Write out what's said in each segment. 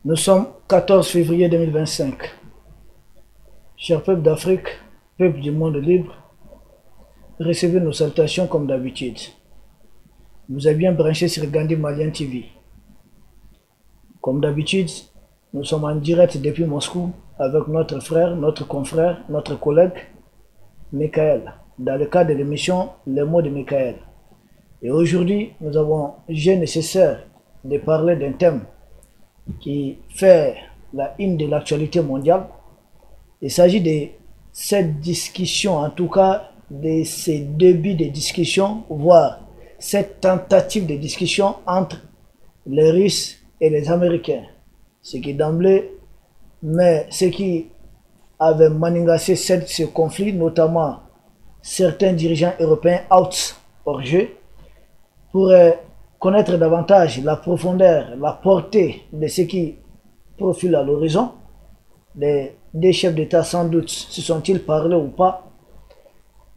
Nous sommes 14 février 2025. Chers peuples d'Afrique, peuples du monde libre, recevez nos salutations comme d'habitude. Vous êtes bien branchés sur Gandhi Malian TV. Comme d'habitude, nous sommes en direct depuis Moscou avec notre frère, notre confrère, notre collègue, Michael, dans le cadre de l'émission Les mots de Michael. Et aujourd'hui, nous avons jugé nécessaire de parler d'un thème qui fait la une de l'actualité mondiale. Il s'agit de cette discussion, en tout cas de ces débuts de discussion, voire cette tentative de discussion entre les Russes et les Américains. Ce qui d'emblée, mais ce qui avait maningassé ce conflit, notamment certains dirigeants européens out hors jeu, pour connaître davantage la profondeur, la portée de ce qui profile à l'horizon. Les deux chefs d'État sans doute se sont-ils parlé ou pas.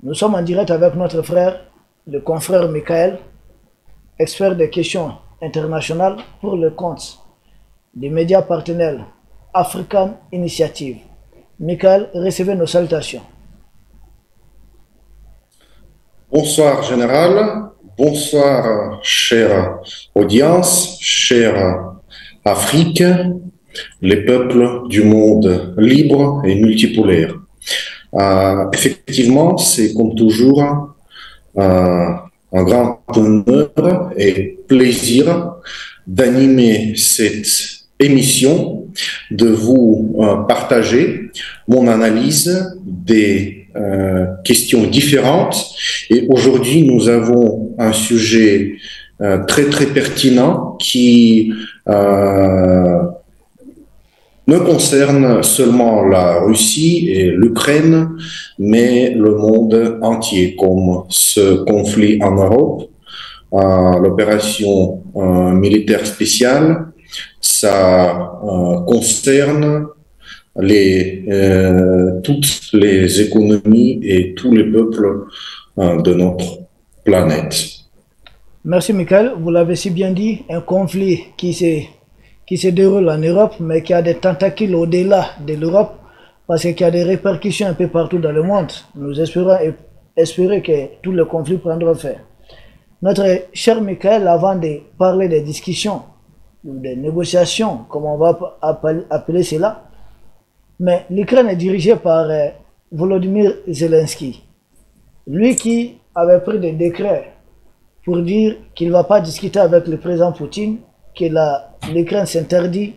Nous sommes en direct avec notre frère, le confrère Michael, expert des questions internationales pour le compte des médias partenaires African Initiative. Michael, recevez nos salutations. Bonsoir Général, bonsoir chère audience, chère Afrique, les peuples du monde libre et multipolaire. Effectivement, c'est comme toujours un grand honneur et plaisir d'animer cette émission, de vous partager mon analyse des questions différentes. Et aujourd'hui, nous avons un sujet très pertinent qui ne concerne seulement la Russie et l'Ukraine, mais le monde entier, comme ce conflit en Europe, l'opération militaire spéciale. Ça concerne toutes les économies et tous les peuples de notre planète. Merci Michael, vous l'avez si bien dit, un conflit qui se déroule en Europe, mais qui a des tentacules au-delà de l'Europe, parce qu'il y a des répercussions un peu partout dans le monde. Nous espérons que tous les conflits prendront fin. Notre cher Michael, avant de parler des discussions, des négociations, comme on va appeler cela, mais l'Ukraine est dirigée par Volodymyr Zelensky. Lui qui avait pris des décrets pour dire qu'il ne va pas discuter avec le président Poutine, que l'Ukraine s'interdit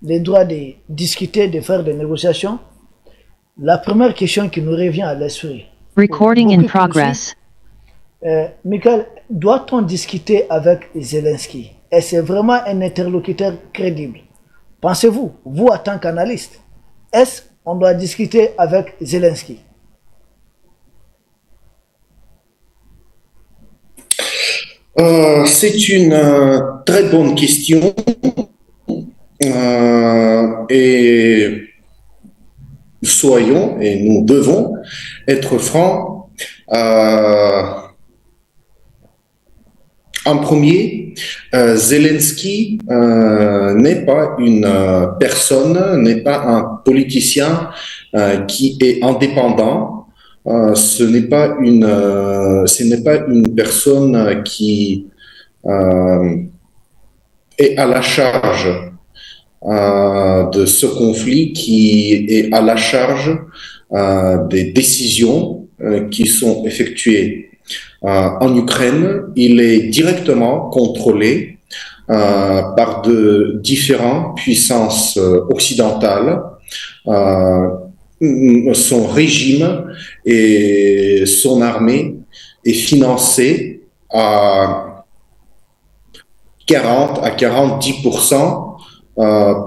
le droit de discuter, de faire des négociations. La première question qui nous revient à l'esprit. Recording in progress. Michael, doit-on discuter avec Zelensky? Est-ce c'est vraiment un interlocuteur crédible? Pensez-vous, vous en tant qu'analyste, est-ce qu'on doit discuter avec Zelensky? C'est une très bonne question et soyons et nous devons être francs. En premier, Zelensky n'est pas une personne, n'est pas un politicien qui est indépendant. Ce n'est pas une personne qui est à la charge de ce conflit, qui est à la charge des décisions qui sont effectuées en Ukraine. Il est directement contrôlé par de différentes puissances occidentales. Son régime et son armée est financé à 40 à 40%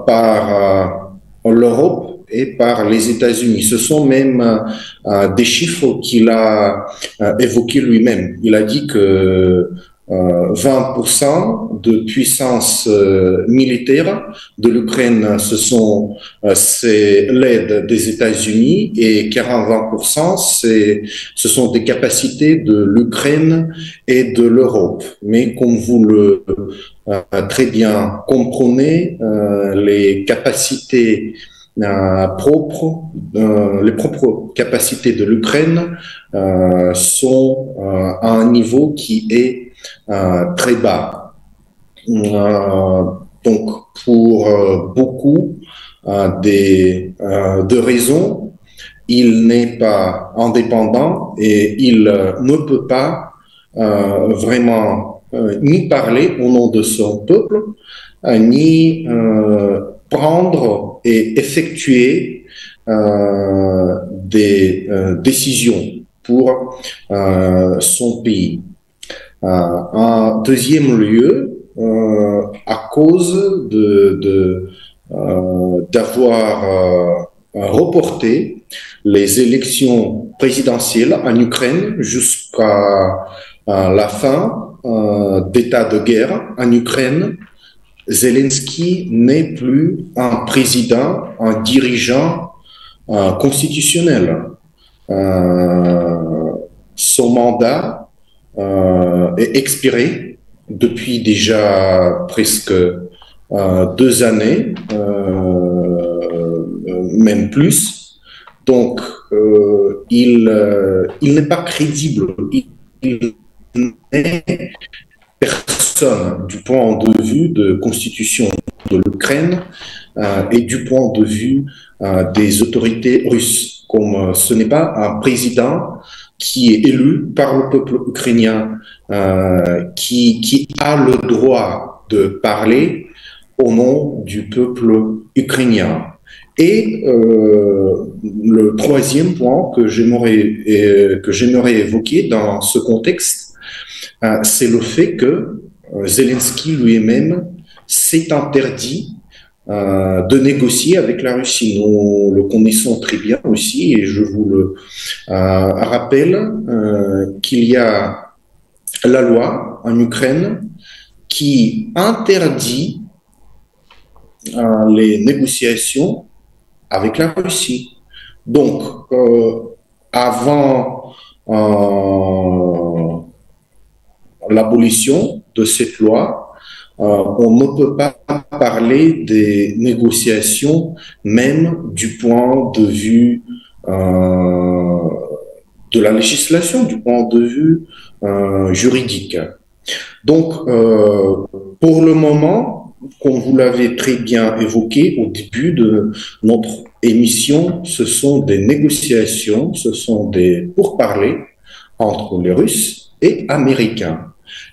par l'Europe et par les États-Unis. Ce sont même des chiffres qu'il a évoqués lui-même. Il a dit que 20% de puissance militaire de l'Ukraine, c'est l'aide des États-Unis, et 40-20%, ce sont des capacités de l'Ukraine et de l'Europe. Mais comme vous le très bien comprenez, les capacités les propres capacités de l'Ukraine sont à un niveau qui est très bas. Donc, pour beaucoup de raisons, il n'est pas indépendant et il ne peut pas vraiment ni parler au nom de son peuple, ni prendre et effectuer des décisions pour son pays. En deuxième lieu, à cause d'avoir reporté les élections présidentielles en Ukraine jusqu'à la fin d'état de guerre en Ukraine, Zelensky n'est plus un président, un dirigeant constitutionnel. Son mandat est expiré depuis déjà presque 2 années, même plus. Donc, il n'est pas crédible. Il n'est personne du point de vue de constitution de l'Ukraine et du point de vue des autorités russes. Comme ce n'est pas un président qui est élu par le peuple ukrainien, qui a le droit de parler au nom du peuple ukrainien. Et le troisième point que j'aimerais évoquer dans ce contexte, c'est le fait que Zelensky lui-même s'est interdit de négocier avec la Russie. Nous le connaissons très bien aussi, et je vous le rappelle qu'il y a la loi en Ukraine qui interdit les négociations avec la Russie. Donc, avant l'abolition de cette loi, on ne peut pas parler des négociations, même du point de vue de la législation, du point de vue juridique. Donc, pour le moment, comme vous l'avez très bien évoqué au début de notre émission, ce sont des négociations, ce sont des pourparlers entre les Russes et Américains.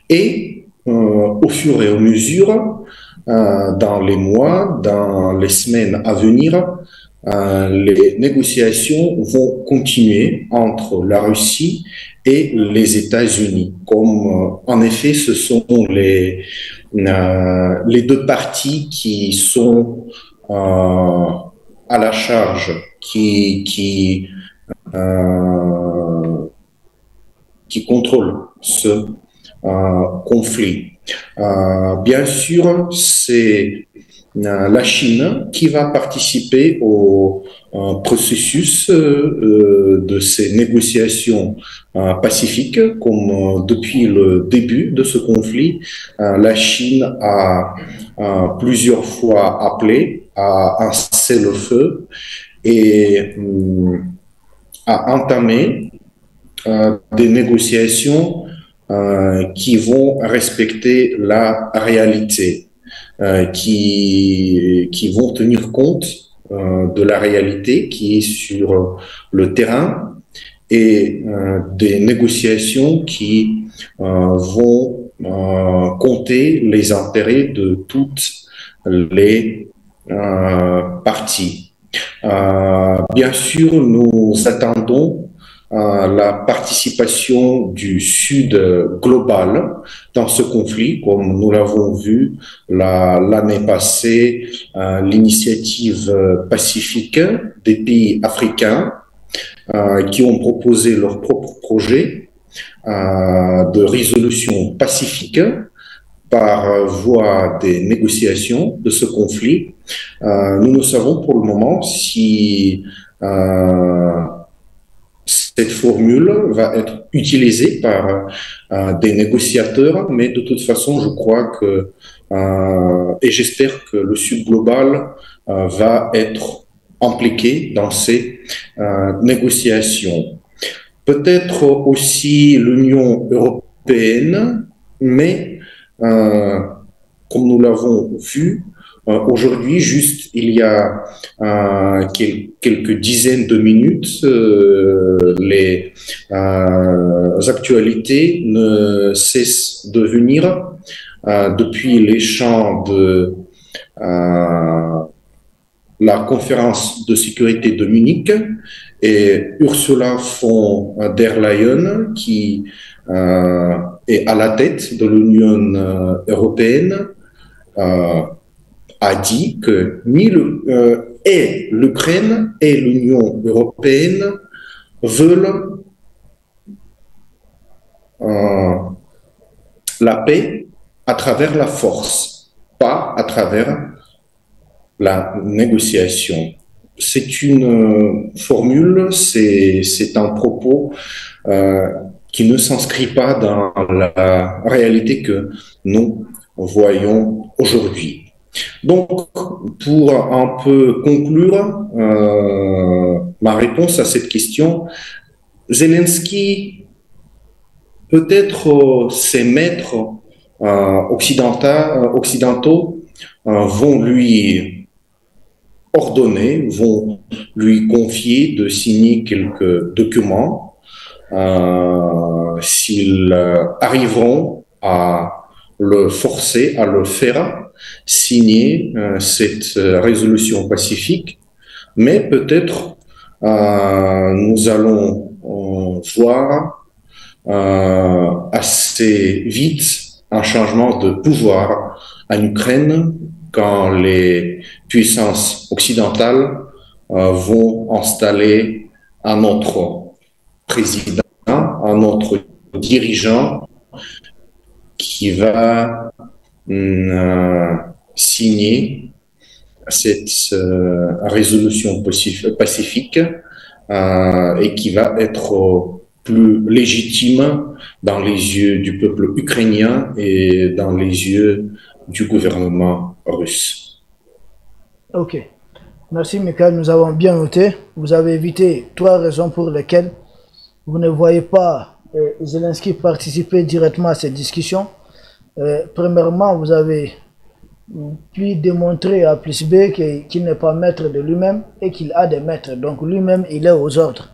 Et au fur et à mesure, dans les mois, dans les semaines à venir, les négociations vont continuer entre la Russie et les États-Unis. Comme en effet, ce sont les deux parties qui sont à la charge, qui contrôlent ce conflit. Bien sûr, c'est la Chine qui va participer au processus de ces négociations pacifiques, comme depuis le début de ce conflit, la Chine a plusieurs fois appelé à un cessez-le-feu et a entamé des négociations qui vont respecter la réalité, qui vont tenir compte de la réalité qui est sur le terrain, et des négociations qui vont compter les intérêts de toutes les parties. Bien sûr, nous attendons la participation du Sud global dans ce conflit, comme nous l'avons vu l'année passée, l'initiative pacifique des pays africains qui ont proposé leur propre projet de résolution pacifique par voie des négociations de ce conflit. Nous ne savons pour le moment si cette formule va être utilisée par des négociateurs, mais de toute façon, je crois que, et j'espère que le Sud global va être impliqué dans ces négociations. Peut-être aussi l'Union européenne, mais comme nous l'avons vu, aujourd'hui, juste il y a quelques dizaines de minutes, les actualités ne cessent de venir depuis les champs de la conférence de sécurité de Munich et Ursula von der Leyen, qui est à la tête de l'Union européenne, a dit que ni l'Ukraine et l'Union européenne veulent la paix à travers la force, pas à travers la négociation. C'est une formule, c'est un propos qui ne s'inscrit pas dans la réalité que nous voyons aujourd'hui. Donc, pour un peu conclure ma réponse à cette question, Zelensky, peut-être ses maîtres occidentaux vont lui ordonner, vont lui confier de signer quelques documents. S'ils arriveront à le forcer, à le faire signer cette résolution pacifique, mais peut-être nous allons voir assez vite un changement de pouvoir en Ukraine quand les puissances occidentales vont installer un autre président, un autre dirigeant qui va signer cette résolution pacifique et qui va être plus légitime dans les yeux du peuple ukrainien et dans les yeux du gouvernement russe. Ok. Merci, Michael. Nous avons bien noté. Vous avez évité 3 raisons pour lesquelles vous ne voyez pas Zelensky participer directement à cette discussion. Premièrement, vous avez pu démontrer à plus B qu'il n'est pas maître de lui-même et qu'il a des maîtres. Donc lui-même, il est aux ordres.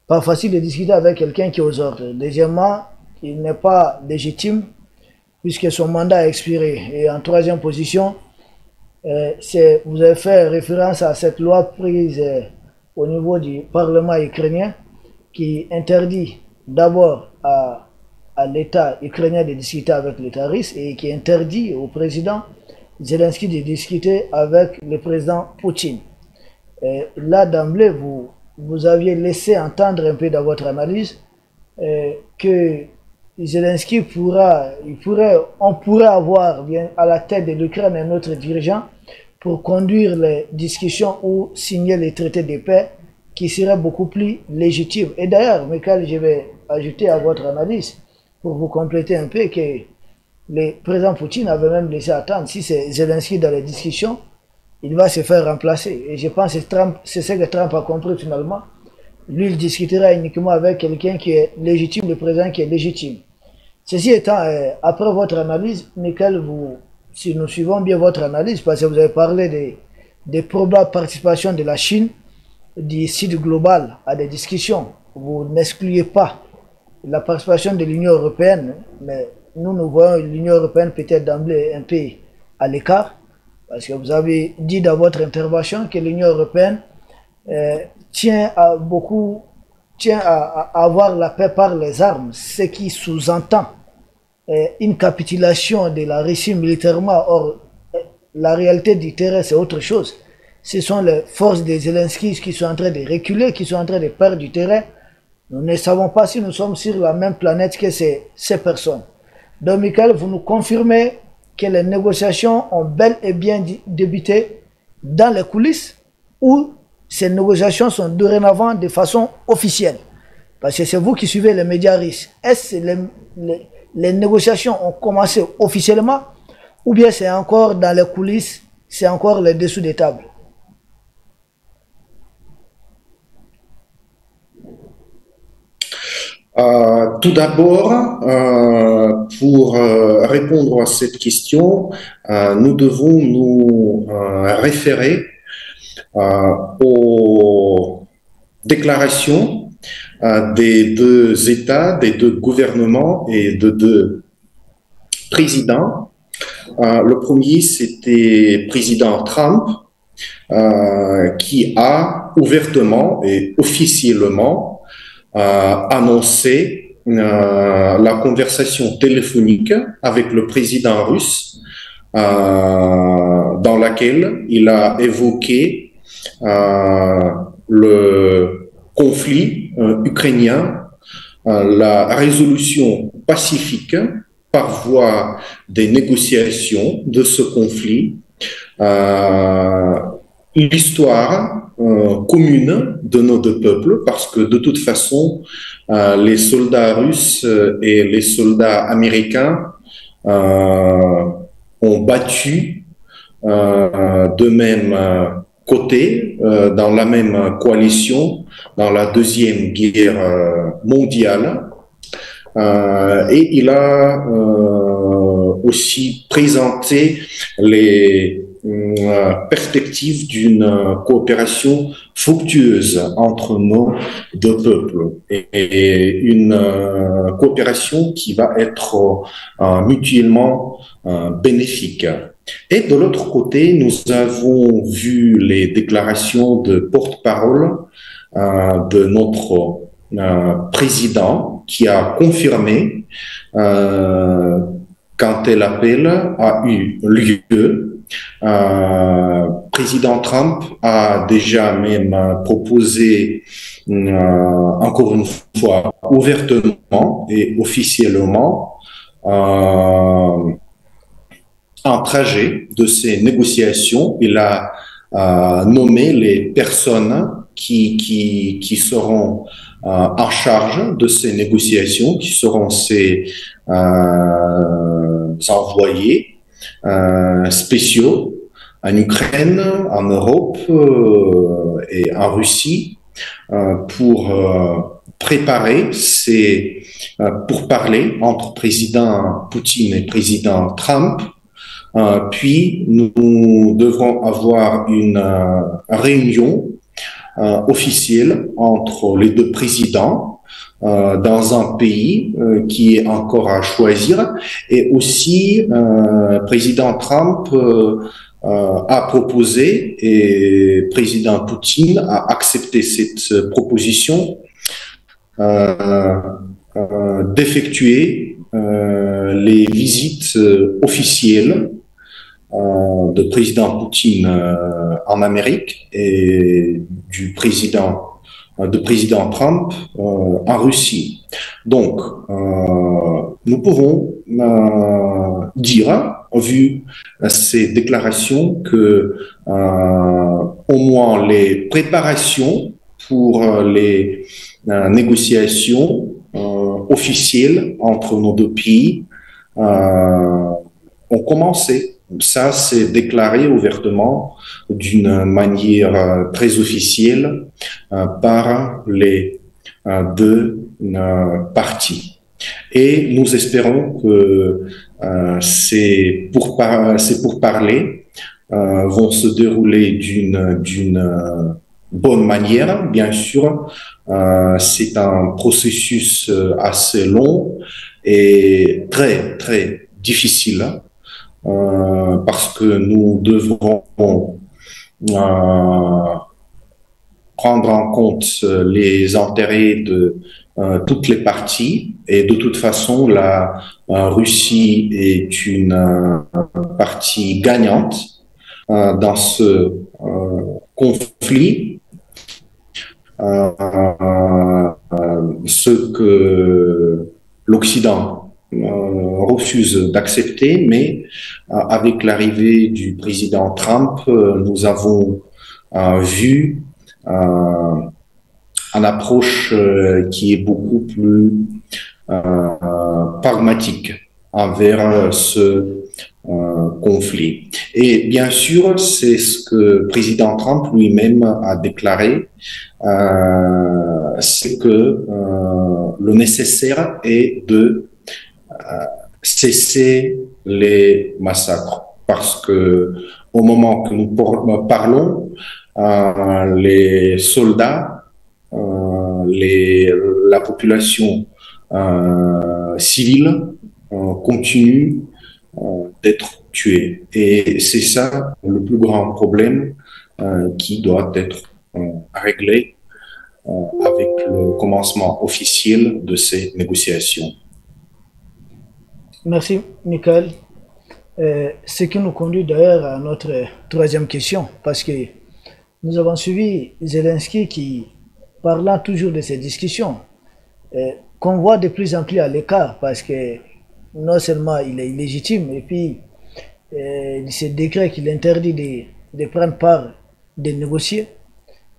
Pas facile de discuter avec quelqu'un qui est aux ordres. Deuxièmement, il n'est pas légitime puisque son mandat a expiré. Et en troisième position, vous avez fait référence à cette loi prise au niveau du Parlement ukrainien qui interdit d'abord à l'État ukrainien de discuter avec l'État russe et qui interdit au président Zelensky de discuter avec le président Poutine. Là, d'emblée, vous aviez laissé entendre un peu dans votre analyse que Zelensky on pourrait avoir bien à la tête de l'Ukraine un autre dirigeant pour conduire les discussions ou signer les traités de paix qui seraient beaucoup plus légitimes. Et d'ailleurs, Michael, je vais ajouter à votre analyse pour vous compléter un peu que le président Poutine avait même laissé attendre si c'est Zelensky dans les discussions, il va se faire remplacer. Et je pense que c'est ce que Trump a compris finalement. Lui, il discutera uniquement avec quelqu'un qui est légitime, le président qui est légitime. Ceci étant, après votre analyse, Michael, si nous suivons bien votre analyse, parce que vous avez parlé des probables participations de la Chine, du Sud global à des discussions, vous n'excluez pas la participation de l'Union européenne, mais nous voyons l'Union européenne peut-être d'emblée un peu à l'écart, parce que vous avez dit dans votre intervention que l'Union européenne tient à avoir la paix par les armes, ce qui sous-entend une capitulation de la Russie militairement. Or, la réalité du terrain, c'est autre chose. Ce sont les forces de Zelensky qui sont en train de reculer, qui sont en train de perdre du terrain. Nous ne savons pas si nous sommes sur la même planète que ces personnes. Donc, Michael, vous nous confirmez que les négociations ont bel et bien débuté dans les coulisses ou ces négociations sont dorénavant de façon officielle? Parce que c'est vous qui suivez les médias russes. Est-ce que les négociations ont commencé officiellement ou bien c'est encore dans les coulisses, c'est encore les dessous des tables? Tout d'abord, pour répondre à cette question, nous devons nous référer aux déclarations des deux États, des deux gouvernements et de deux présidents. Le premier, c'était président Trump, qui a ouvertement et officiellement annoncé la conversation téléphonique avec le président russe, dans laquelle il a évoqué le conflit ukrainien, la résolution pacifique par voie des négociations de ce conflit, l'histoire commune de nos deux peuples, parce que de toute façon, les soldats russes et les soldats américains ont battu de même côté, dans la même coalition, dans la Deuxième Guerre mondiale. Et il a aussi présenté les perspectives d'une coopération fructueuse entre nos deux peuples et une coopération qui va être mutuellement bénéfique. Et de l'autre côté, nous avons vu les déclarations de porte-parole de notre président qui a confirmé quand tel appel a eu lieu. Président Trump a déjà même proposé encore une fois ouvertement et officiellement un trajet de ces négociations. Il a nommé les personnes qui seront en charge de ces négociations, qui seront ces envoyés spéciaux en Ukraine, en Europe et en Russie pour préparer ces pourparlers entre président Poutine et président Trump. Puis nous devrons avoir une réunion officielle entre les deux présidents dans un pays qui est encore à choisir. Et aussi, président Trump a proposé et président Poutine a accepté cette proposition d'effectuer les visites officielles de président Poutine en Amérique et de président Trump en Russie. Donc, nous pouvons dire, vu ces déclarations, que au moins les préparations pour les négociations officielles entre nos deux pays ont commencé. Ça, c'est déclaré ouvertement d'une manière très officielle par les deux parties. Et nous espérons que ces pourparlers vont se dérouler d'une bonne manière. Bien sûr, c'est un processus assez long et très, très difficile. Parce que nous devrons prendre en compte les intérêts de toutes les parties, et de toute façon la Russie est une partie gagnante dans ce conflit. ce que l'Occident refuse d'accepter, mais avec l'arrivée du président Trump, nous avons vu une approche qui est beaucoup plus pragmatique envers ce conflit. Et bien sûr, c'est ce que le président Trump lui-même a déclaré, c'est que le nécessaire est de cesser les massacres, parce que au moment que nous parlons, les soldats, la population civile continue d'être tuée. Et c'est ça le plus grand problème qui doit être réglé avec le commencement officiel de ces négociations. Merci, Michael. Ce qui nous conduit d'ailleurs à notre troisième question, parce que nous avons suivi Zelensky qui, parlant toujours de ces discussions, qu'on voit de plus en plus à l'écart, parce que non seulement il est illégitime, et puis ce décret qui l'interdit de prendre part, de négocier.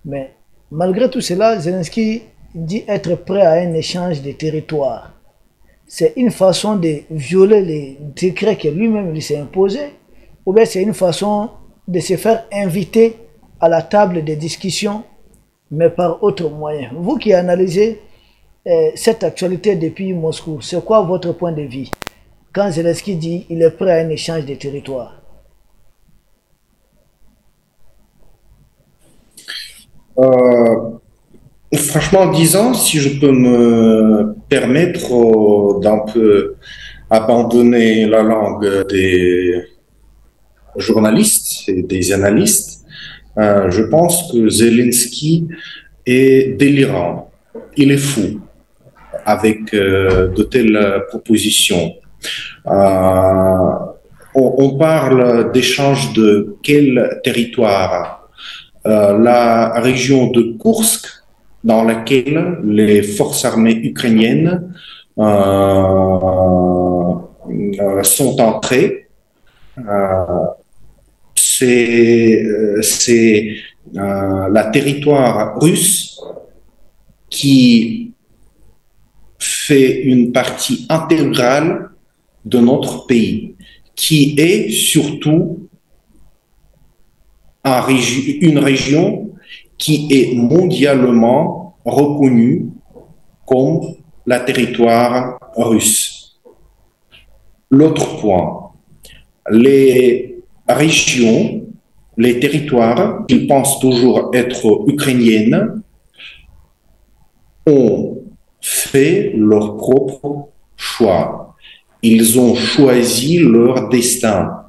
Mais malgré tout cela, Zelensky dit être prêt à un échange de territoire. C'est une façon de violer les décrets que lui-même s'est imposé, ou bien c'est une façon de se faire inviter à la table de discussion, mais par autre moyen. Vous qui analysez cette actualité depuis Moscou, c'est quoi votre point de vue quand Zelensky dit qu'il est prêt à un échange de territoire? Franchement disant, si je peux me permettre d'un peu abandonner la langue des journalistes et des analystes, je pense que Zelensky est délirant, il est fou avec de telles propositions. On parle d'échange de quel territoire? La région de Koursk, dans laquelle les forces armées ukrainiennes sont entrées. C'est la territoire russe qui fait une partie intégrale de notre pays, qui est surtout une région qui est mondialement reconnue comme la territoire russe. L'autre point, les régions, les territoires qu'ils pensent toujours être ukrainiennes ont fait leur propre choix. Ils ont choisi leur destin.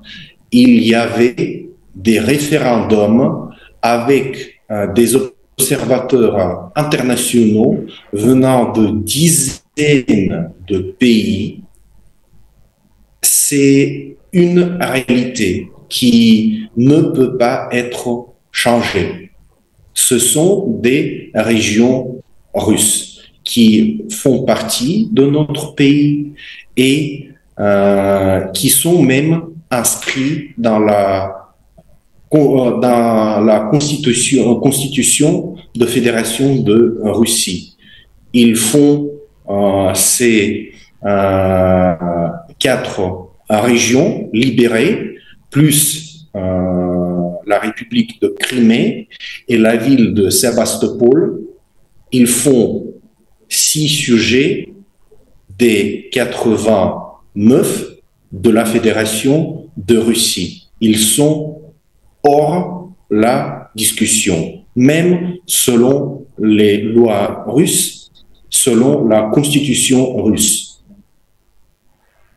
Il y avait des référendums avec des observateurs internationaux venant de dizaines de pays. C'est une réalité qui ne peut pas être changée. Ce sont des régions russes qui font partie de notre pays et qui sont même inscrits dans la constitution de fédération de Russie. Ils font ces 4 régions libérées, plus la République de Crimée et la ville de Sébastopol. Ils font 6 sujets des 89 de la Fédération de Russie. Ils sont hors la discussion, même selon les lois russes, selon la constitution russe.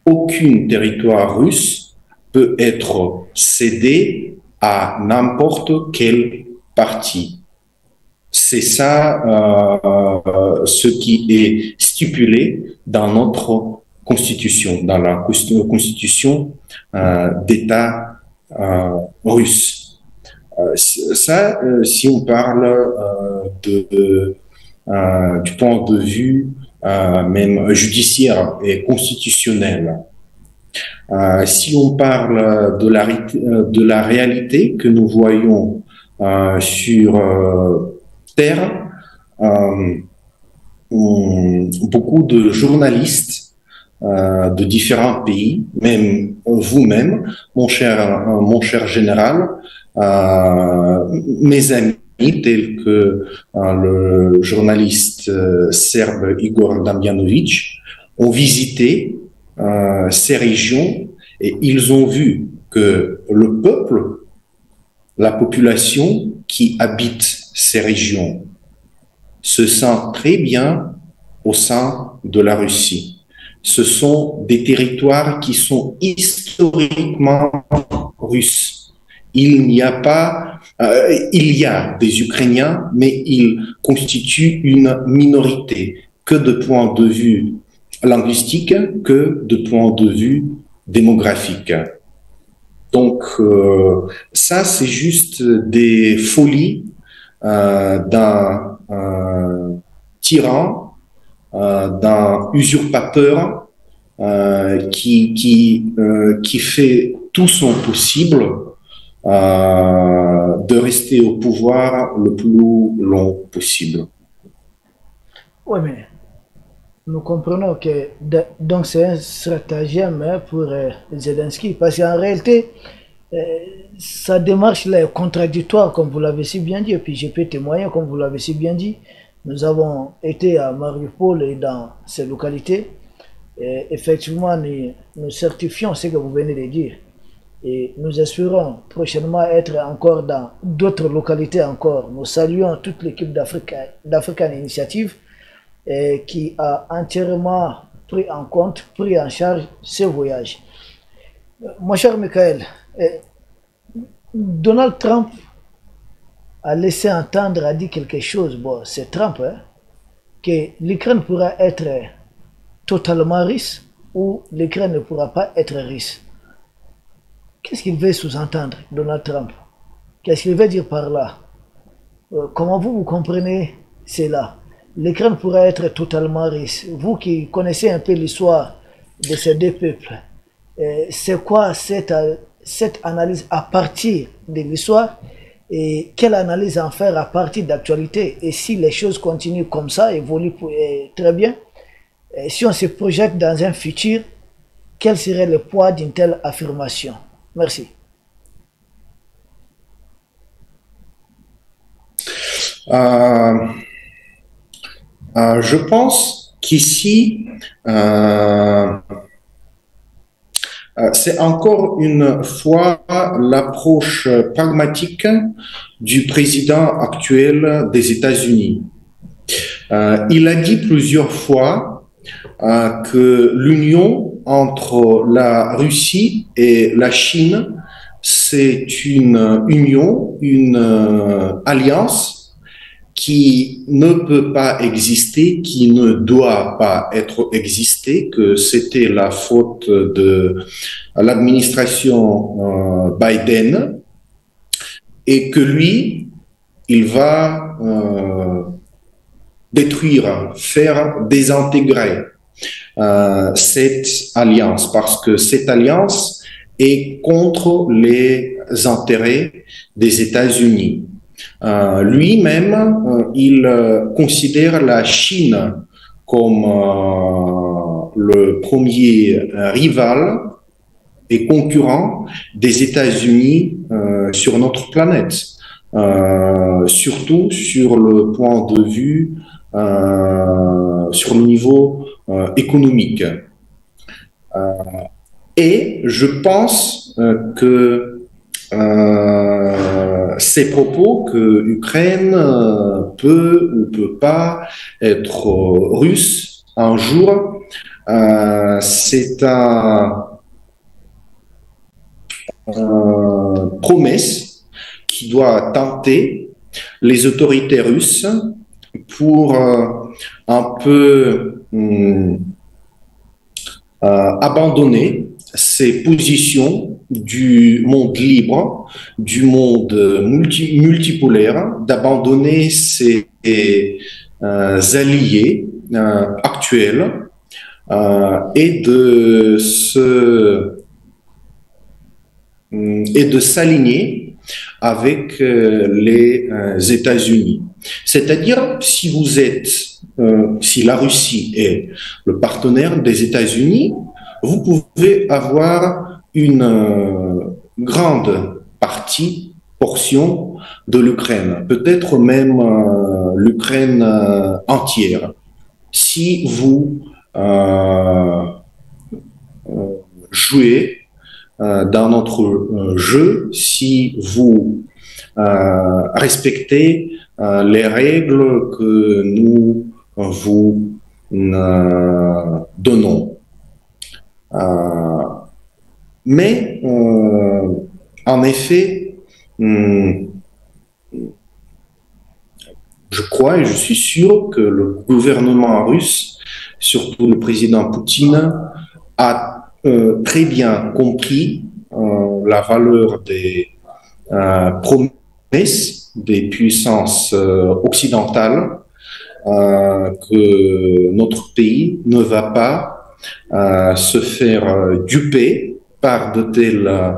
Aucun territoire russe peut être cédé à n'importe quel parti. C'est ça ce qui est stipulé dans notre constitution, dans la constitution d'État russe. Si on parle du point de vue même judiciaire et constitutionnel, si on parle de la réalité que nous voyons sur Terre, beaucoup de journalistes de différents pays, même vous-même, mon cher général, mes amis tels que le journaliste serbe Igor Damjanovic ont visité ces régions et ils ont vu que le peuple, la population qui habite ces régions se sent très bien au sein de la Russie. Ce sont des territoires qui sont historiquement russes. Il y a des Ukrainiens, mais ils constituent une minorité, que de point de vue linguistique, que de point de vue démographique. Donc, ça, c'est juste des folies d'un tyran, d'un usurpateur qui fait tout son possible de rester au pouvoir le plus long possible. Oui, mais nous comprenons que donc c'est un stratagème pour Zelensky, parce qu'en réalité, sa démarche là est contradictoire, comme vous l'avez si bien dit, et puis je peux témoigner, comme vous l'avez si bien dit. Nous avons été à Mariupol et dans ces localités, et effectivement, nous certifions ce que vous venez de dire. Et nous espérons prochainement être encore dans d'autres localités encore. Nous saluons toute l'équipe d'African Initiative qui a entièrement pris en charge ce voyage. Mon cher Michael, Donald Trump a laissé entendre, a dit quelque chose, bon, c'est Trump, hein, que l'Ukraine pourra être totalement russe ou l'Ukraine ne pourra pas être russe. Qu'est-ce qu'il veut sous-entendre, Donald Trump? Qu'est-ce qu'il veut dire par là? Comment vous comprenez cela? L'Ukraine pourra être totalement russe. Vous qui connaissez un peu l'histoire de ces deux peuples, c'est quoi cette analyse à partir de l'histoire et quelle analyse en faire à partir d'actualité? Et si les choses continuent comme ça, évoluent très bien, si on se projette dans un futur, quel serait le poids d'une telle affirmation? Merci. Je pense qu'ici, c'est encore une fois l'approche pragmatique du président actuel des États-Unis. Il a dit plusieurs fois que l'union entre la Russie et la Chine, c'est une union, une alliance qui ne peut pas exister, qui ne doit pas exister, que c'était la faute de l'administration Biden et que lui, il va détruire, faire désintégrer cette alliance, parce que cette alliance est contre les intérêts des États-Unis. Lui-même, il considère la Chine comme le premier rival et concurrent des États-Unis sur notre planète, surtout sur le point de vue, sur le niveau économique. Et je pense que ces propos que l'Ukraine peut ou peut pas être russe un jour, c'est une promesse qui doit tenter les autorités russes pour un peu abandonner ses positions du monde libre, du monde multipolaire, d'abandonner ses alliés actuels et de s'aligner avec les États-Unis. C'est-à-dire, si la Russie est le partenaire des États-Unis, vous pouvez avoir une grande portion de l'Ukraine, peut-être même l'Ukraine entière. Si vous jouez dans notre jeu, si vous respectez les règles que nous vous donnons. Mais en effet, je crois et je suis sûr que le gouvernement russe, surtout le président Poutine, a très bien compris la valeur des promesses des puissances occidentales, que notre pays ne va pas se faire duper par de tels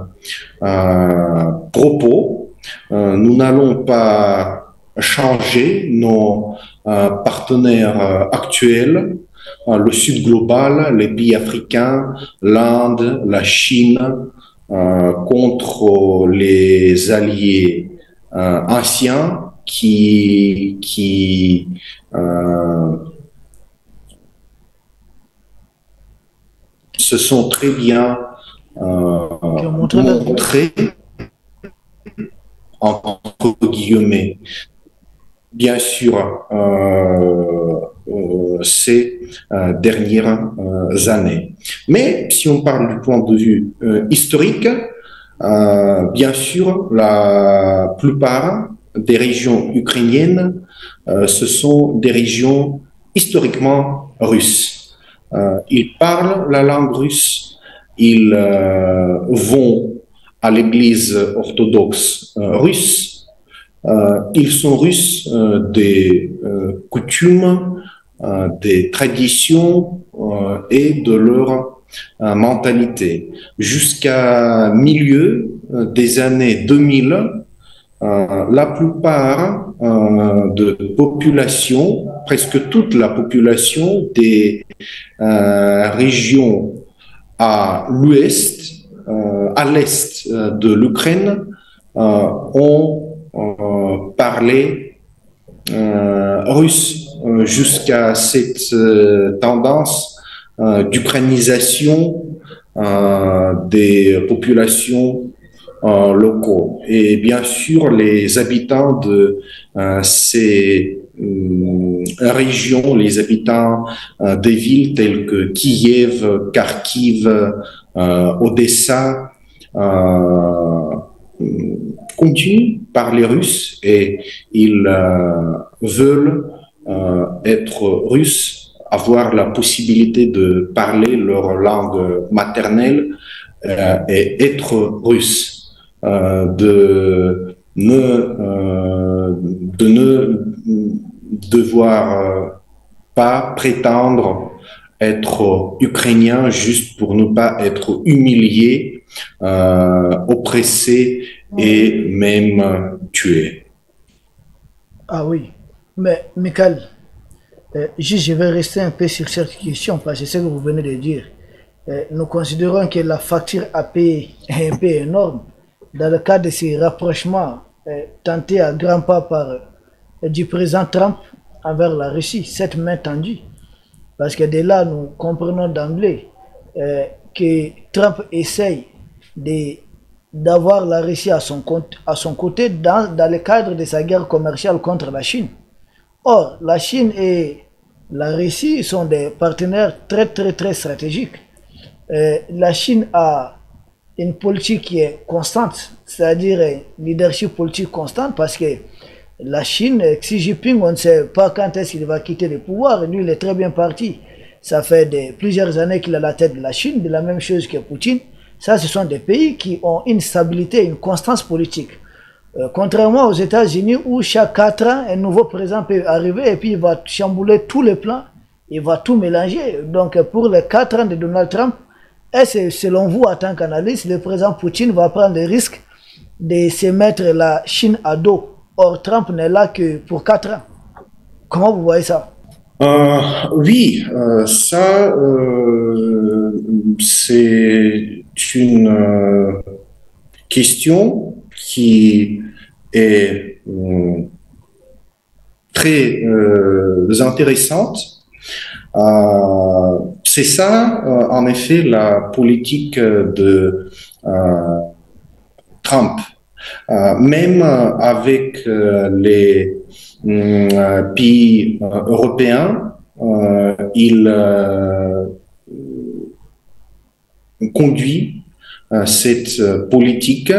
propos. Nous n'allons pas changer nos partenaires actuels, le Sud global, les pays africains, l'Inde, la Chine, contre les alliés anciens qui se sont très bien montrés, entre guillemets, bien sûr, ces dernières années. Mais si on parle du point de vue historique, bien sûr, la plupart des régions ukrainiennes, ce sont des régions historiquement russes. Ils parlent la langue russe, ils vont à l'église orthodoxe russe, ils sont russes des coutumes, des traditions et de leur mentalité. Jusqu'à milieu des années 2000, la plupart de population, presque toute la population des régions à l'ouest, à l'est de l'Ukraine, ont parlé russe jusqu'à cette tendance d'ukranisation des populations locaux. Et bien sûr, les habitants de ces régions, les habitants des villes telles que Kiev, Kharkiv, Odessa, continuent de parler russe et ils veulent être russes, avoir la possibilité de parler leur langue maternelle et être russe. De ne devoir pas prétendre être ukrainien juste pour ne pas être humilié, oppressé et même tué. Ah oui, mais Michael, je vais rester un peu sur cette question parce que c'est ce que vous venez de dire. Nous considérons que la facture à payer est un peu énorme dans le cadre de ces rapprochements tentés à grands pas par du président Trump envers la Russie, cette main tendue. Parce que dès là, nous comprenons d'emblée que Trump essaye d'avoir la Russie à son côté dans le cadre de sa guerre commerciale contre la Chine. Or, la Chine et la Russie sont des partenaires très très très stratégiques. La Chine a une politique qui est constante, c'est-à-dire un leadership politique constant, parce que la Chine, Xi Jinping, on ne sait pas quand est-ce qu'il va quitter le pouvoir, lui il est très bien parti. Ça fait plusieurs années qu'il est à la tête de la Chine, de la même chose que Poutine. Ça, ce sont des pays qui ont une stabilité, une constance politique. Contrairement aux États-Unis où chaque 4 ans, un nouveau président peut arriver et puis il va chambouler tous les plans, il va tout mélanger. Donc pour les 4 ans de Donald Trump, est-ce selon vous, en tant qu'analyste, le président Poutine va prendre le risque de se mettre la Chine à dos? Or, Trump n'est là que pour 4 ans. Comment vous voyez ça? Oui, ça, c'est une question qui est très intéressante. C'est ça, en effet, la politique de Trump. Même avec les pays européens, il conduit cette politique.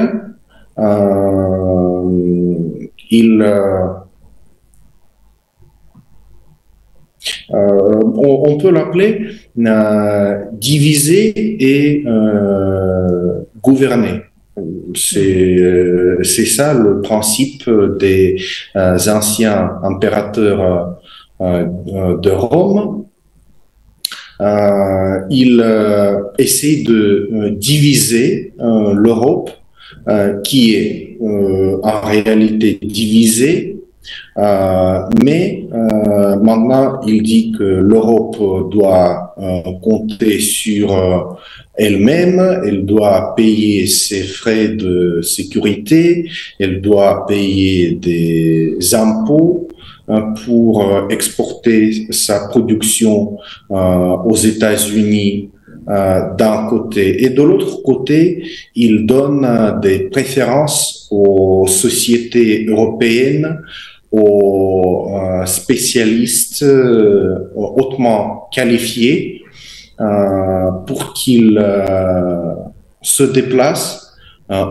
On peut l'appeler diviser et gouverner. C'est ça le principe des anciens impérateurs de Rome. Il essaie de diviser l'Europe, qui est en réalité divisée, mais maintenant il dit que l'Europe doit compter sur elle-même, elle doit payer ses frais de sécurité, elle doit payer des impôts pour exporter sa production aux États-Unis d'un côté. Et de l'autre côté, il donne des préférences aux sociétés européennes, aux spécialistes hautement qualifiés, pour qu'ils se déplacent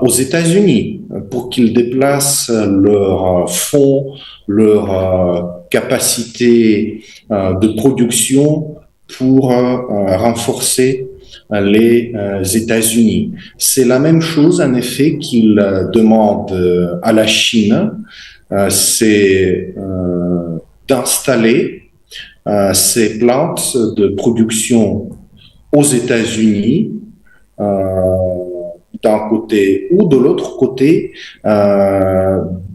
aux États-Unis, pour qu'ils déplacent leurs fonds, leur capacité de production pour renforcer les États-Unis. C'est la même chose, en effet, qu'il demande à la Chine, c'est d'installer ces plantes de production aux États-Unis, d'un côté ou de l'autre côté,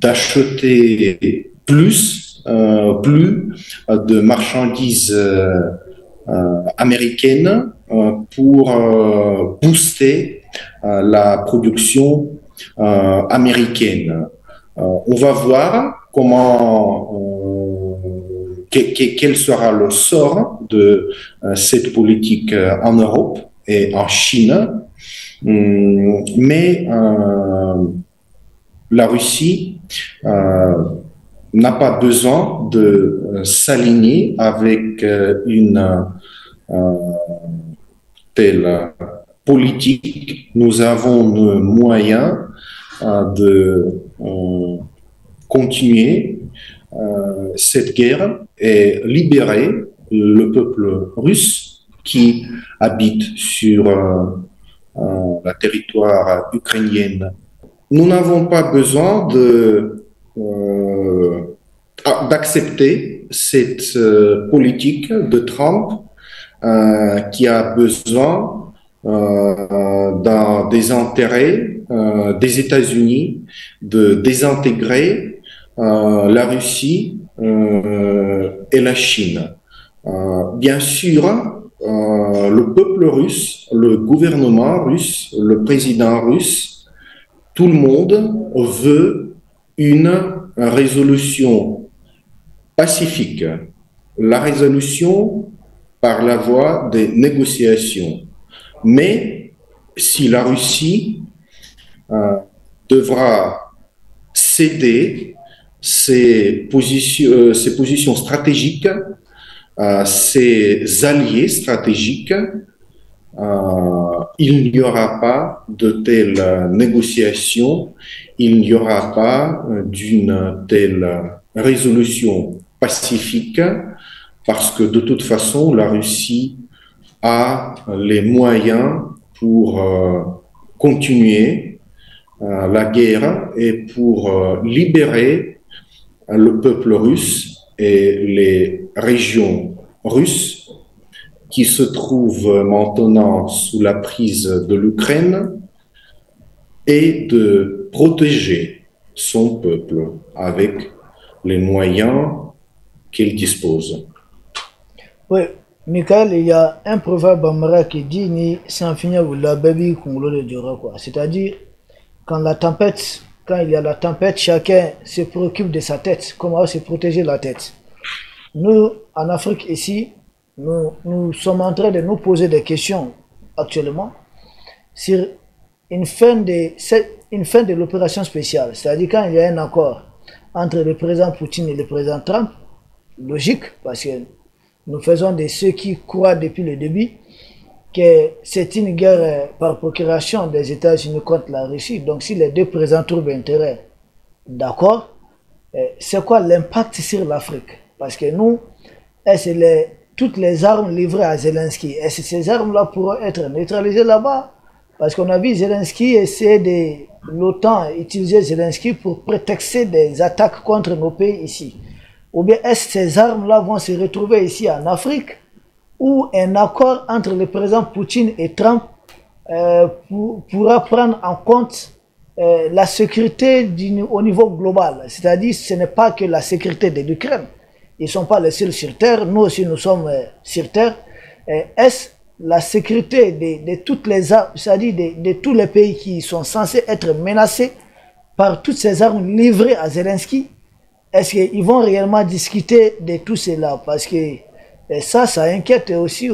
d'acheter plus de marchandises américaines pour booster la production américaine. On va voir quel sera le sort de cette politique en Europe et en Chine. Mais la Russie n'a pas besoin de s'aligner avec une telle politique. Nous avons le moyen de continuer cette guerre et libérer le peuple russe qui habite sur le territoire ukrainien. Nous n'avons pas besoin d'accepter cette politique de Trump qui a besoin des intérêts des États-Unis de désintégrer la Russie et la Chine. Bien sûr, le peuple russe, le gouvernement russe, le président russe, tout le monde veut une résolution pacifique. La résolution par la voie des négociations. Mais si la Russie devra céder ses positions stratégiques, ses alliés stratégiques, il n'y aura pas de telle négociation, il n'y aura pas d'une telle résolution pacifique, parce que de toute façon, la Russie a les moyens pour continuer la guerre et pour libérer le peuple russe et les régions russes qui se trouvent maintenant sous la prise de l'Ukraine et de protéger son peuple avec les moyens qu'il dispose. Oui, Michael, il y a un proverbe bambara qui dit ni sans finir la baby de Dura, quoi. C'est-à-dire, quand il y a la tempête, chacun se préoccupe de sa tête, comment se protéger la tête. Nous, en Afrique, ici, nous sommes en train de nous poser des questions actuellement sur une fin de l'opération spéciale. C'est-à-dire quand il y a un accord entre le président Poutine et le président Trump, logique, parce que nous faisons de ceux qui croient depuis le début que c'est une guerre par procuration des États-Unis contre la Russie. Donc si les deux présidents trouvent intérêt, d'accord, c'est quoi l'impact sur l'Afrique? Parce que nous, toutes les armes livrées à Zelensky, est-ce que ces armes-là pourront être neutralisées là-bas? Parce qu'on a vu Zelensky essayer l'OTAN utiliser Zelensky pour prétexter des attaques contre nos pays ici. Ou bien est-ce que ces armes-là vont se retrouver ici en Afrique, où un accord entre le président Poutine et Trump pourra prendre en compte la sécurité au niveau global. C'est-à-dire ce n'est pas que la sécurité de l'Ukraine. Ils ne sont pas les seuls sur Terre, nous aussi nous sommes sur Terre. Est-ce la sécurité de toutes les armes, c'est-à-dire de tous les pays qui sont censés être menacés par toutes ces armes livrées à Zelensky? Est-ce qu'ils vont réellement discuter de tout cela? Parce que ça inquiète aussi,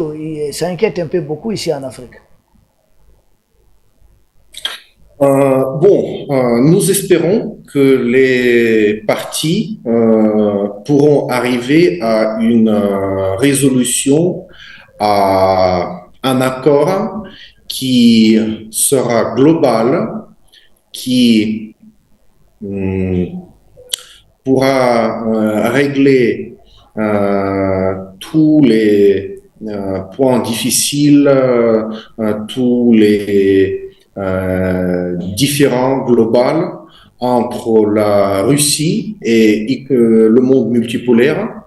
ça inquiète un peu beaucoup ici en Afrique. Nous espérons que les partis pourront arriver à une résolution, à un accord qui sera global, qui pourra régler tous les points difficiles, tous les différends globaux entre la Russie et le monde multipolaire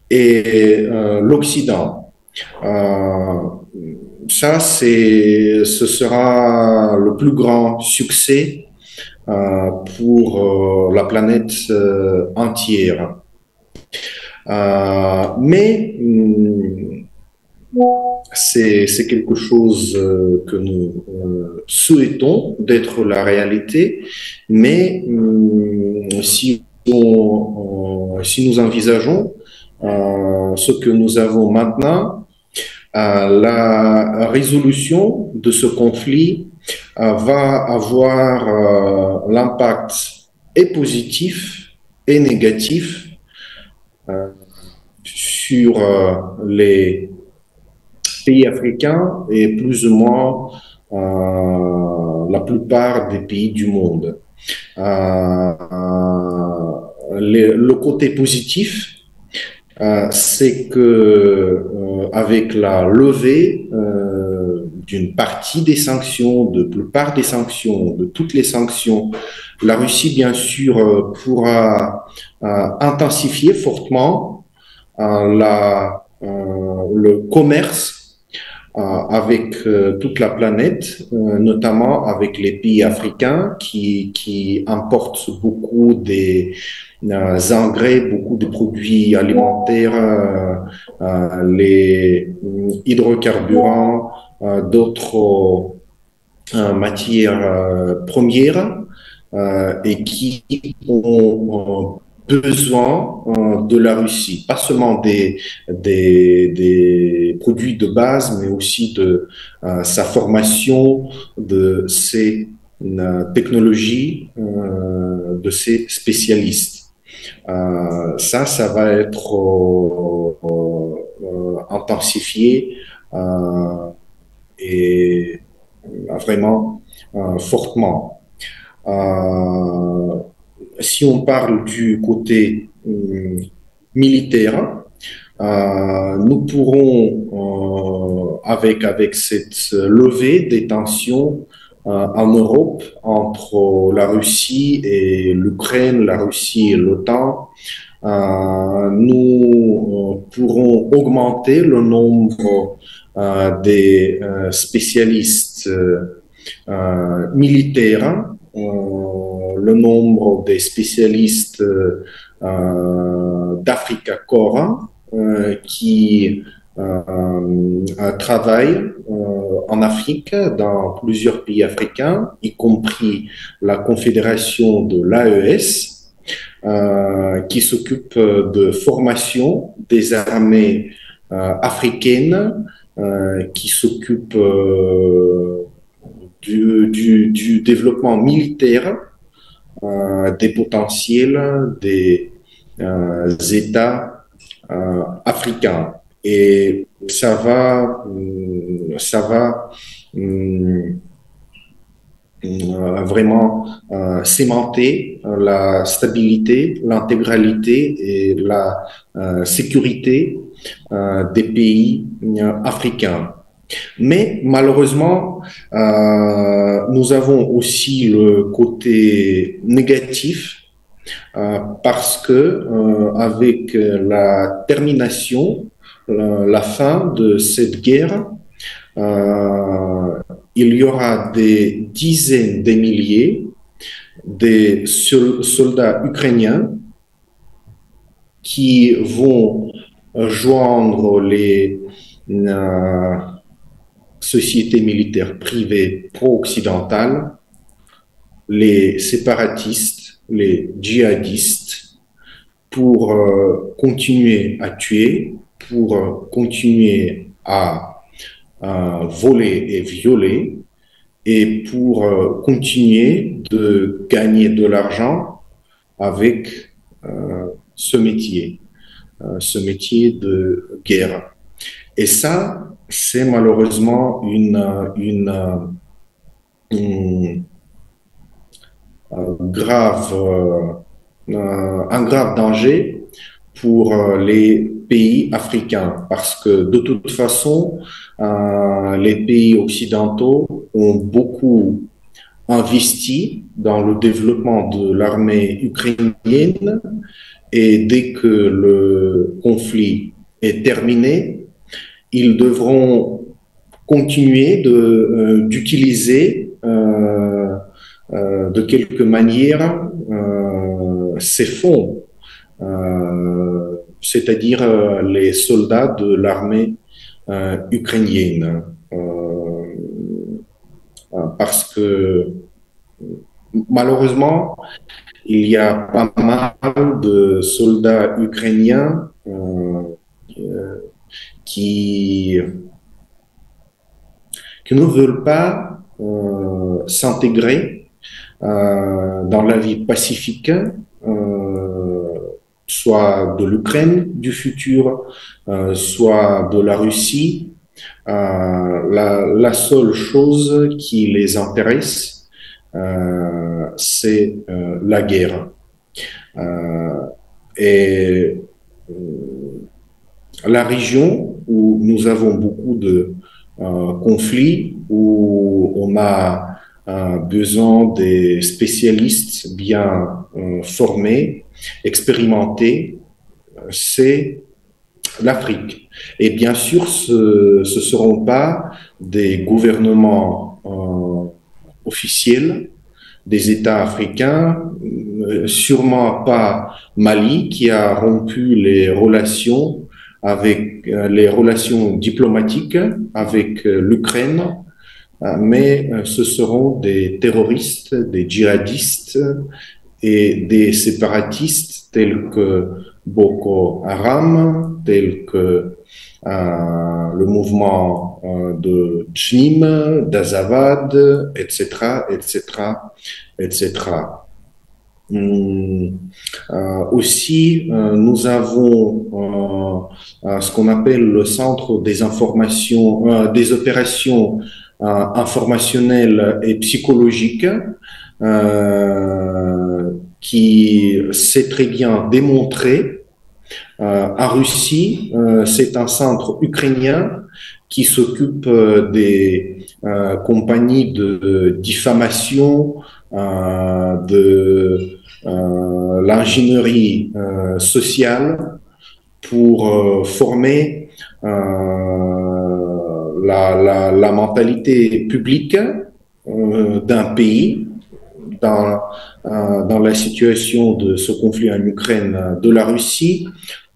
et l'Occident. Ça, ce sera le plus grand succès pour la planète entière. Mais c'est quelque chose que nous souhaitons d'être la réalité, mais si nous envisageons ce que nous avons maintenant, la résolution de ce conflit va avoir l'impact et positif et négatif sur les pays africains et plus ou moins la plupart des pays du monde. Le côté positif, c'est que avec la levée d'une partie des sanctions, de la plupart des sanctions, de toutes les sanctions, la Russie, bien sûr, pourra intensifier fortement le commerce avec toute la planète, notamment avec les pays africains qui importent beaucoup des engrais, beaucoup de produits alimentaires, les hydrocarbures, d'autres matières premières et qui ont besoin de la Russie, pas seulement des produits de base, mais aussi de sa formation, de ses technologies, de ses spécialistes. Ça va être intensifié et vraiment fortement. Si on parle du côté militaire, nous pourrons, avec cette levée des tensions, en Europe entre la Russie et l'Ukraine, la Russie et l'OTAN, nous pourrons augmenter le nombre des spécialistes militaires, le nombre des spécialistes d'Africa Corps qui travaillent en Afrique, dans plusieurs pays africains, y compris la Confédération de l'AES, qui s'occupe de formation des armées africaines, qui s'occupe du développement militaire des potentiels des États africains. Et ça va vraiment cimenter la stabilité, l'intégralité et la sécurité des pays africains. Mais malheureusement, nous avons aussi le côté négatif parce que avec la termination, la fin de cette guerre, il y aura des dizaines de milliers de soldats ukrainiens qui vont joindre les sociétés militaires privées pro-occidentales, les séparatistes, les djihadistes, pour continuer à tuer, pour continuer à voler et violer, et pour continuer de gagner de l'argent avec ce métier de guerre. Et ça, c'est malheureusement un grave danger pour les pays africains, parce que de toute façon, les pays occidentaux ont beaucoup investi dans le développement de l'armée ukrainienne, et dès que le conflit est terminé, ils devront continuer d'utiliser de quelque manière ces fonds, c'est-à-dire les soldats de l'armée ukrainienne, parce que malheureusement, il y a pas mal de soldats ukrainiens qui ne veulent pas s'intégrer dans la vie pacifique, soit de l'Ukraine du futur, soit de la Russie. La seule chose qui les intéresse, c'est la guerre. Et la région où nous avons beaucoup de conflits, où on a besoin des spécialistes bien formés, expérimentés, c'est l'Afrique. Et bien sûr, ce seront pas des gouvernements officiels des États africains, sûrement pas Mali qui a rompu les relations diplomatiques avec l'Ukraine, mais ce seront des terroristes, des djihadistes et des séparatistes tels que Boko Haram, tels que le mouvement de Tchnim, d'Azavad, etc., etc., etc. Aussi, nous avons ce qu'on appelle le centre des informations, des opérations informationnelles et psychologiques, qui s'est très bien démontré. En Russie, c'est un centre ukrainien qui s'occupe des compagnie de diffamation, de l'ingénierie sociale pour former la mentalité publique d'un pays dans la situation de ce conflit en Ukraine de la Russie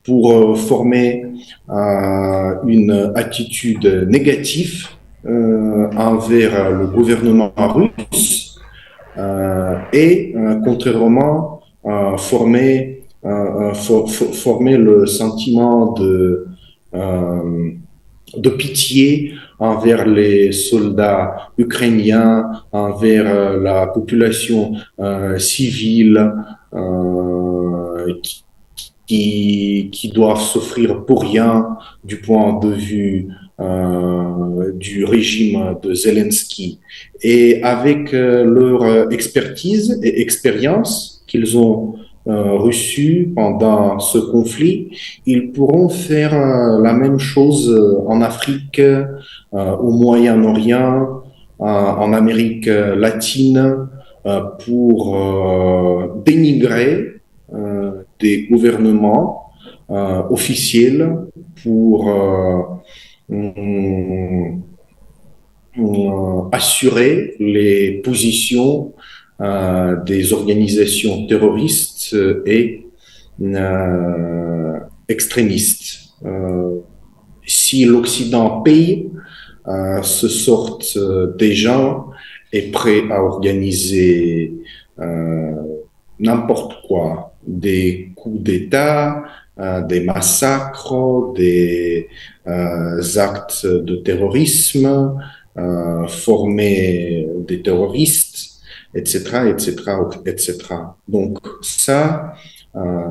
pour former une attitude négative envers le gouvernement russe et contrairement former le sentiment de pitié envers les soldats ukrainiens, envers la population civile qui doivent souffrir pour rien du point de vue du régime de Zelensky. Et avec leur expertise et expérience qu'ils ont reçue pendant ce conflit, ils pourront faire la même chose en Afrique, au Moyen-Orient, en Amérique latine, pour dénigrer des gouvernements officiels, pour assurer les positions des organisations terroristes et extrémistes. Si l'Occident paye, ce sorte des gens est prêt à organiser n'importe quoi, des coups d'État, des massacres, des actes de terrorisme, former des terroristes, etc., etc., etc. Donc ça,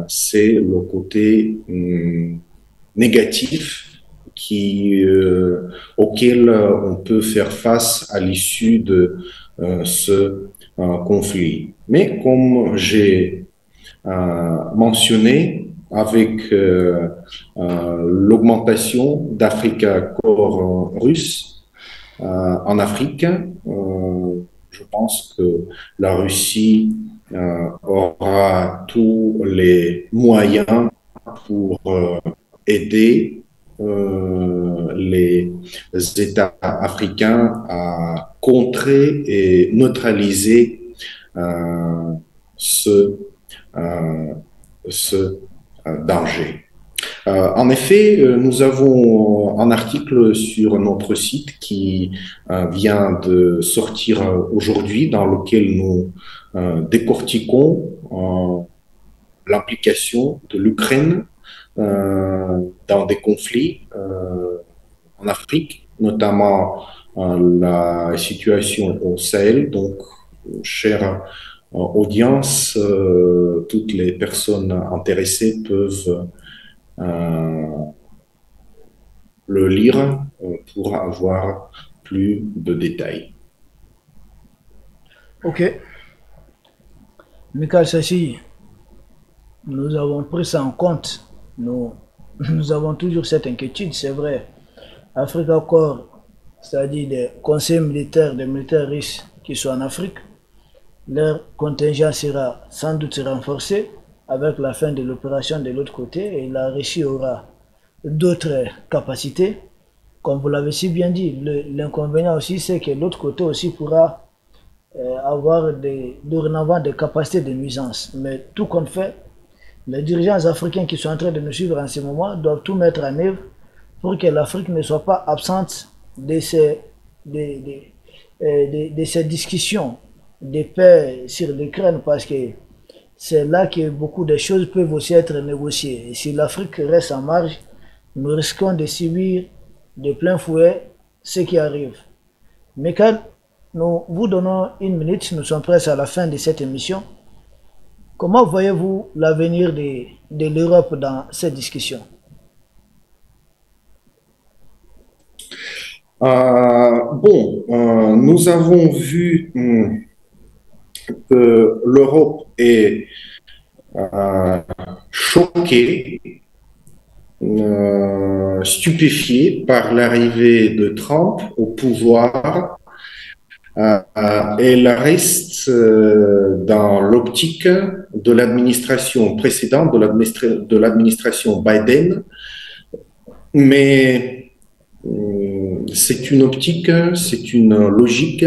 c'est le côté négatif auquel on peut faire face à l'issue de ce conflit. Mais comme j'ai mentionné, avec l'augmentation d'Africa Corps russe en Afrique, je pense que la Russie aura tous les moyens pour aider les États africains à contrer et neutraliser ce danger. En effet, nous avons un article sur notre site qui vient de sortir aujourd'hui, dans lequel nous décortiquons l'implication de l'Ukraine dans des conflits en Afrique, notamment la situation au Sahel. Donc, chère audience, toutes les personnes intéressées peuvent le lire pour avoir plus de détails. Ok. Michael Sassi, nous avons pris ça en compte. Nous avons toujours cette inquiétude, c'est vrai. Africa Corps, c'est-à-dire des conseils militaires, des militaires russes qui sont en Afrique, leur contingent sera sans doute renforcé avec la fin de l'opération de l'autre côté et la Russie aura d'autres capacités. Comme vous l'avez si bien dit, l'inconvénient aussi c'est que l'autre côté aussi pourra avoir dorénavant des capacités de nuisance. Mais tout compte fait, les dirigeants africains qui sont en train de nous suivre en ce moment doivent tout mettre en œuvre pour que l'Afrique ne soit pas absente de ces discussions de paix sur l'Ukraine, parce que c'est là que beaucoup de choses peuvent aussi être négociées. Et si l'Afrique reste en marge, nous risquons de subir de plein fouet ce qui arrive. Michael, nous vous donnons une minute, nous sommes presque à la fin de cette émission. Comment voyez-vous l'avenir de l'Europe dans cette discussion? Nous avons vu que l'Europe est choquée, stupéfiée par l'arrivée de Trump au pouvoir Elle reste dans l'optique de l'administration précédente, de l'administration Biden, mais c'est une optique, c'est une logique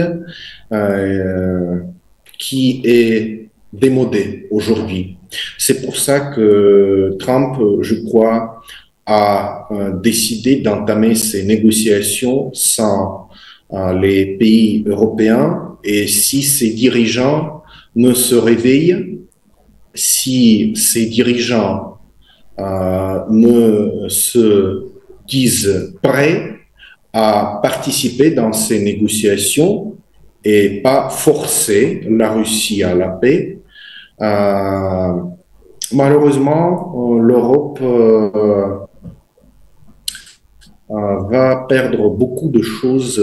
qui est démodée aujourd'hui. C'est pour ça que Trump, je crois, a décidé d'entamer ces négociations sans les pays européens, et si ces dirigeants ne se réveillent, si ces dirigeants ne se disent prêts à participer dans ces négociations et pas forcer la Russie à la paix, malheureusement, l'Europe va perdre beaucoup de choses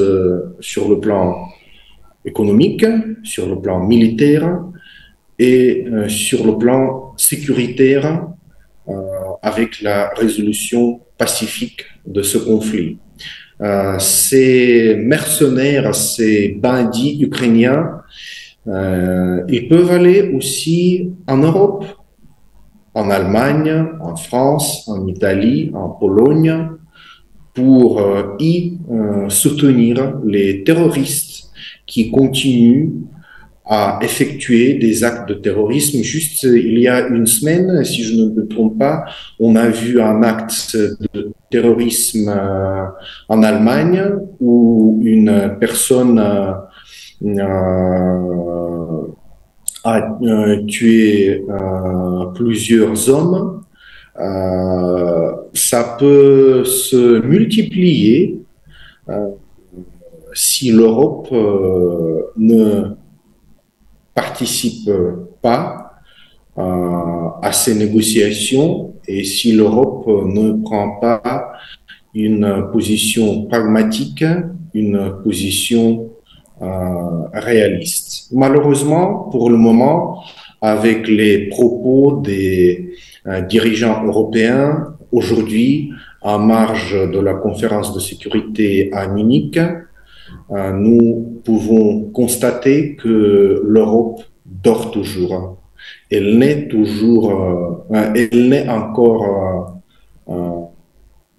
sur le plan économique, sur le plan militaire et sur le plan sécuritaire avec la résolution pacifique de ce conflit. Ces mercenaires, ces bandits ukrainiens, ils peuvent aller aussi en Europe, en Allemagne, en France, en Italie, en Pologne, pour y soutenir les terroristes qui continuent à effectuer des actes de terrorisme. Juste il y a une semaine, si je ne me trompe pas, on a vu un acte de terrorisme en Allemagne où une personne a tué plusieurs hommes. Ça peut se multiplier si l'Europe ne participe pas à ces négociations et si l'Europe ne prend pas une position pragmatique, une position réaliste. Malheureusement, pour le moment, avec les propos des dirigeants européens, aujourd'hui, en marge de la conférence de sécurité à Munich, nous pouvons constater que l'Europe dort toujours. Elle n'est encore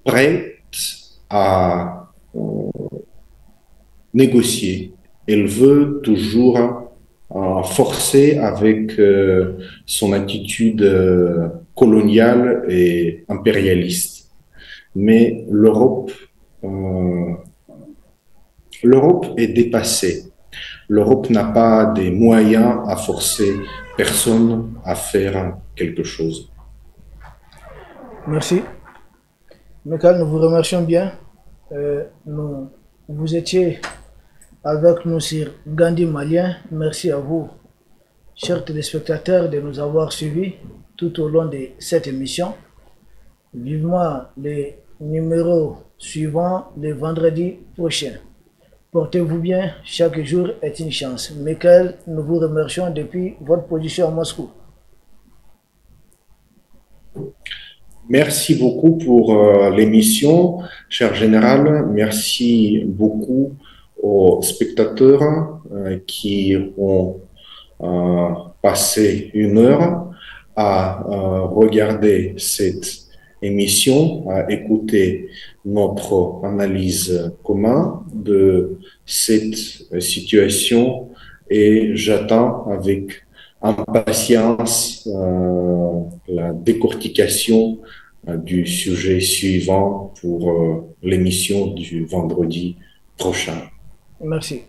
prête à négocier. Elle veut toujours forcer avec son attitude coloniale et impérialiste. Mais l'Europe est dépassée. L'Europe n'a pas des moyens à forcer personne à faire quelque chose. Merci. Michael, nous vous remercions bien. Vous étiez avec nous sur Gandhi Malien. Merci à vous, chers téléspectateurs, de nous avoir suivis tout au long de cette émission. Vivement les numéros suivants le vendredi prochain. Portez-vous bien, chaque jour est une chance. Michael, nous vous remercions depuis votre position à Moscou. Merci beaucoup pour l'émission, cher général. Merci beaucoup aux spectateurs qui ont passé une heure à regarder cette émission, à écouter notre analyse commune de cette situation et j'attends avec impatience la décortication du sujet suivant pour l'émission du vendredi prochain. Merci.